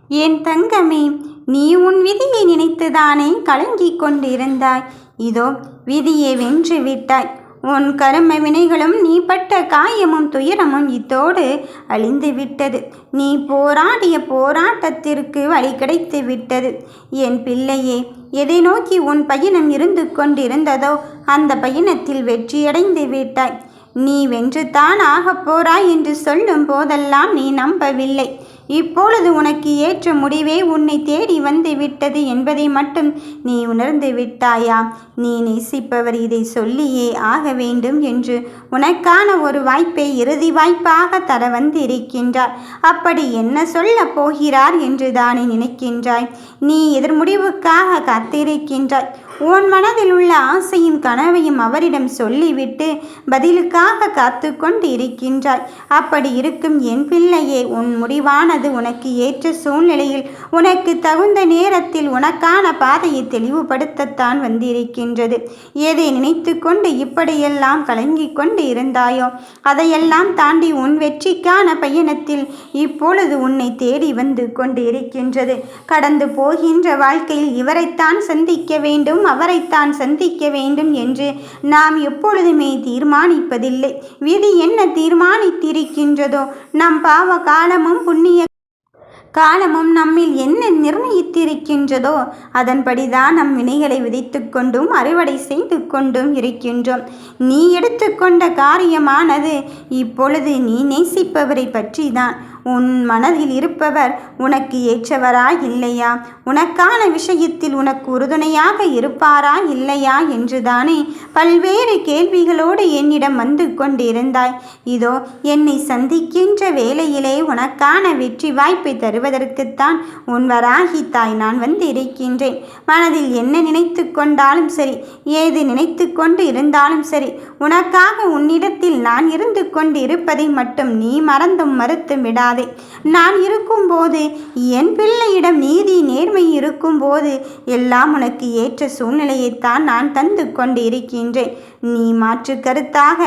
என் தங்கமே, நீ உன் விதியை நினைத்துதானே கலங்கிக் கொண்டிருந்தாய். இதோ விதியை வென்று விட்டாய். உன் கரும வினைகளும் நீ பட்ட காயமும் துயரமும் இத்தோடு அழிந்து விட்டது. நீ போராடிய போராட்டத்திற்கு வழி கிடைத்து விட்டது. என் பிள்ளையே, எதை நோக்கி உன் பயணம் இருந்து கொண்டிருந்ததோ அந்த பயணத்தில் வெற்றியடைந்து விட்டாய். நீ வென்றுதான் ஆகப் போறாய் என்று சொல்லும் போதெல்லாம் நீ நம்பவில்லை. இப்பொழுது உனக்கு ஏற்ற முடிவே உன்னை தேடி வந்து விட்டது என்பதை மட்டும் நீ உணர்ந்து விட்டாயா? நீ நேசிப்பவர் இதை சொல்லியே ஆக வேண்டும் என்று உனக்கான ஒரு வாய்ப்பை இறுதி வாய்ப்பாக தர வந்திருக்கின்றார். அப்படி என்ன சொல்ல போகிறார் என்று தானே நினைக்கின்றாய்? நீ எதிர்முடிவுக்காக காத்திருக்கின்றாய். உன் மனதில் உள்ள ஆசையும் கனவையும் அவரிடம் சொல்லிவிட்டு பதிலுக்காக காத்து கொண்டு இருக்கின்றாய். அப்படி இருக்கும் என் பிள்ளையே, உன் முடிவானது உனக்கு ஏற்ற சூழ்நிலையில் உனக்கு தகுந்த நேரத்தில் உனக்கான பாதையை தெளிவுபடுத்தத்தான் வந்திருக்கின்றது. எதை நினைத்து கொண்டு இப்படியெல்லாம் கலங்கி கொண்டு இருந்தாயோ அதையெல்லாம் தாண்டி உன் வெற்றிக்கான பயணத்தில் இப்பொழுது உன்னை தேடி வந்து கொண்டு இருக்கின்றது. கடந்து போகின்ற வாழ்க்கையில் இவரைத்தான் சந்திக்க வேண்டும், அவரைத்தான் சந்திக்க வேண்டும் என்று நாம் எப்பொழுதுமே தீர்மானிப்பதில்லை. விதி என்ன தீர்மானித்திருக்கின்றதோ, நம் பாவ காலமும் புண்ணிய காலமும் நம்மில் என்ன நிர்ணயித்திருக்கின்றதோ அதன்படிதான் நம் வினைகளை விதைத்து கொண்டும் அறுவடை செய்து கொண்டும் இருக்கின்றோம். நீ எடுத்துக்கொண்ட காரியமானது இப்பொழுது நீ நேசிப்பவரை பற்றிதான். உன் மனதில் இருப்பவர் உனக்கு ஏற்றவரா இல்லையா, உனக்கான விஷயத்தில் உனக்கு உறுதுணையாக இருப்பாரா இல்லையா என்றுதானே பல்வேறு கேள்விகளோடு என்னிடம் வந்து கொண்டிருந்தாய். இதோ என்னை சந்திக்கின்ற வேளையிலே உனக்கான வெற்றி வாய்ப்பை தருவதற்குத்தான் உன் வராகி தாய் நான் வந்து இருக்கின்றேன். மனதில் என்ன நினைத்து கொண்டாலும் சரி, ஏது நினைத்து கொண்டு இருந்தாலும் சரி, உனக்காக உன்னிடத்தில் நான் இருந்து கொண்டு இருப்பதை மட்டும் நீ மறந்தும் மறுத்தும் விடாதே. நான் இருக்கும்போது, என் பிள்ளையிடம் நீதி நேர்மை இருக்கும்போது எல்லாம் உனக்கு ஏற்ற சூழ்நிலையைத்தான் நான் தந்து கொண்டு இருக்கின்றேன். நீ மாற்று கருத்தாக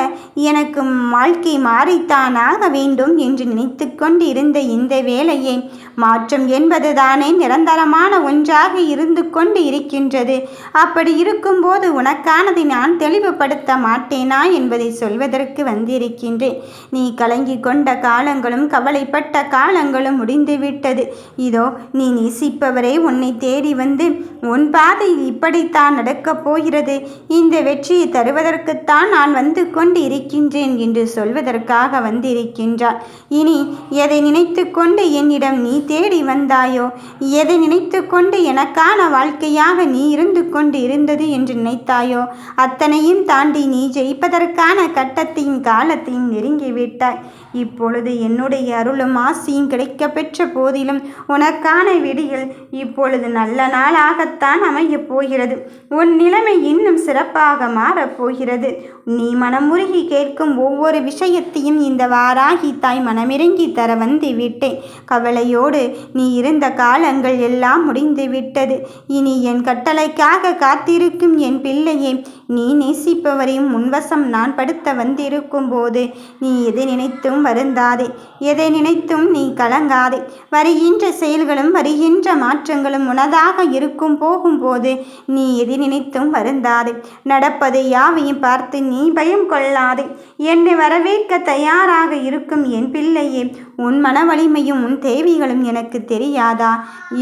எனக்கு வாழ்க்கை மாறித்தான் ஆக வேண்டும் என்று நினைத்து கொண்டு இருந்த இந்த வேளையை மாற்றம் என்பதுதானே நிரந்தரமான ஒன்றாக இருந்து கொண்டு இருக்கின்றது. அப்படி இருக்கும்போது உனக்கானதை நான் தெளிவுபடுத்த மாட்டேனா என்பதை சொல்வதற்கு வந்திருக்கின்றேன். நீ கலங்கி கொண்ட காலங்களும் கவலைப்பட்ட காலங்களும் முடிந்துவிட்டது. இதோ நீ நேசிப்பவரே உன்னை தேடி வந்து உன் பாதையில் இப்படித்தான் நடக்கப் போகிறது, இந்த வெற்றியை தருவதற்குத்தான் நான் வந்து கொண்டு இருக்கின்றேன் என்று சொல்வதற்காக வந்திருக்கின்றார். இனி எதை நினைத்து கொண்டு என்னிடம் நீ தேடி வந்தாயோ, எதை நினைத்து கொண்டு எனக்கான வாழ்க்கையாக நீ இருந்து கொண்டு இருந்தது என்று நினைத்தாயோ அத்தனையும் தாண்டி நீ ஜெயிப்பதற்கான கட்டத்தையும் காலத்தையும் நெருங்கிவிட்டாய். இப்பொழுது என்னுடைய அருளும் ஆசியும் கிடைக்க பெற்ற போதிலும் உனக்கான விடியில் இப்பொழுது நல்ல நாளாகத்தான் அமையப் போகிறது. உன் நிலைமை இன்னும் சிறப்பாக மாறப்போகிறது. நீ மனமுருகி கேட்கும் ஒவ்வொரு விஷயத்தையும் இந்த வாராகி தாய் மனமிறங்கி தர வந்து விட்டேன். கவலையோடு நீ இருந்த காலங்கள் எல்லாம் முடிந்து விட்டது. இனி என் கட்டளைக்காக காத்திருக்கும் என் பிள்ளையே, நீ நேசிப்பவரையும் முன்வசம் நான் படுத்த வந்திருக்கும் போது நீ எதை நினைத்தும் வருந்தாதே, எதை நினைத்தும் நீ கலங்காதே. வருகின்ற செயல்களும் வருகின்ற மாற்றங்களும் உனதாக இருக்கும் போகும்போது நீ எதை நினைத்தும் வருந்தாதே. நடப்பதை யாவையும் பார்த்து நீ பயம் கொள்ளாதே. என்னை வரவேற்க தயாராக இருக்கும் என் பிள்ளையே, உன் மன வலிமையும் உன் தேவைகளும் எனக்கு தெரியாதா?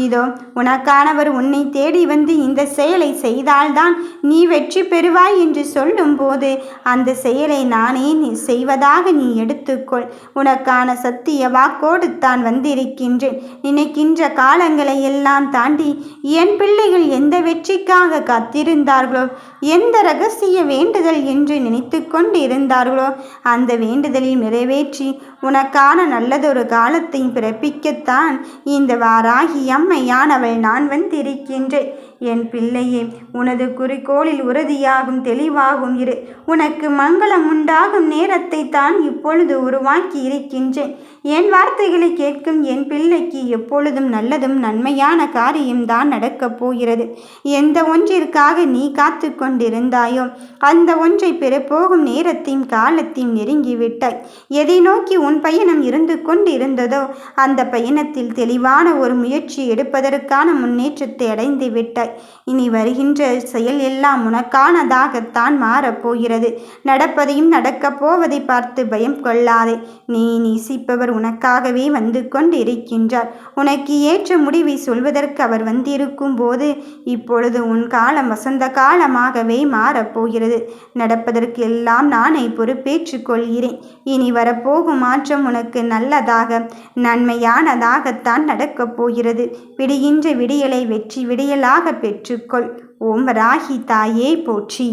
இதோ உனக்கானவர் உன்னை தேடி வந்து இந்த செயலை செய்தால்தான் நீ வெற்றி பெறுவாய் என்று சொல்லும் போது அந்த செயலை நானே நீ செய்வதாக நீ எடுத்துக்கொள். உனக்கான சத்திய வாக்கோடு தான் வந்திருக்கின்றேன். நினைக்கின்ற காலங்களை எல்லாம் தாண்டி என் பிள்ளைகள் எந்த வெற்றிக்காக காத்திருந்தார்களோ, எந்த ரகசிய வேண்டுதல் என்று நினைத்து கொண்டு இருந்தார்களோ அந்த வேண்டுதலில் நிறைவேற்றி உனக்கான நல்லதொரு காலத்தை பிறப்பிக்கத்தான் இந்த வாராகி அம்மையானவள் நான் வந்திருக்கின்றேன். என் பிள்ளையே, உனது குறிக்கோளில் உறுதியாகும் தெளிவாகும் இரு. உனக்கு மங்களம் உண்டாகும் நேரத்தை தான் இப்பொழுது உருவாக்கி இருக்கின்றேன். என் வார்த்தைகளை கேட்கும் என் பிள்ளைக்கு எப்பொழுதும் நல்லதும் நன்மையான காரியம்தான் நடக்கப் போகிறது. எந்த ஒன்றிற்காக நீ காத்து கொண்டிருந்தாயோ அந்த ஒன்றை பெறப்போகும் நேரத்தையும் காலத்தையும் நெருங்கிவிட்டாய். எதை நோக்கி உன் பயணம் இருந்து கொண்டு இருந்ததோ அந்த பயணத்தில் தெளிவான ஒரு முயற்சி எடுப்பதற்கான முன்னேற்றத்தை அடைந்து விட்டாய். இனி வருகின்ற செயல் எல்லாம் உனக்கானதாகத்தான் மாறப்போகிறது. நடப்பதையும் நடக்கப் போவதை பார்த்து பயம் கொள்ளாதே. நீ நேசிப்பவர் உனக்காகவே வந்து கொண்டு இருக்கின்றார். உனக்கு ஏற்ற முடிவை சொல்வதற்கு அவர் வந்திருக்கும் போது இப்பொழுது உன் காலம் வசந்த காலமாகவே மாறப்போகிறது. நடப்பதற்கு எல்லாம் நானே பொறுப்பேற்றுக் கொள்கிறேன். இனி வரப்போகும் மாற்றம் உனக்கு நல்லதாக நன்மையானதாகத்தான் நடக்கப் போகிறது. விடுகின்ற விடியலை வெற்றி விடியலாக பெற்றுக்கொள். ஓம் ராகி தாயே போற்றி.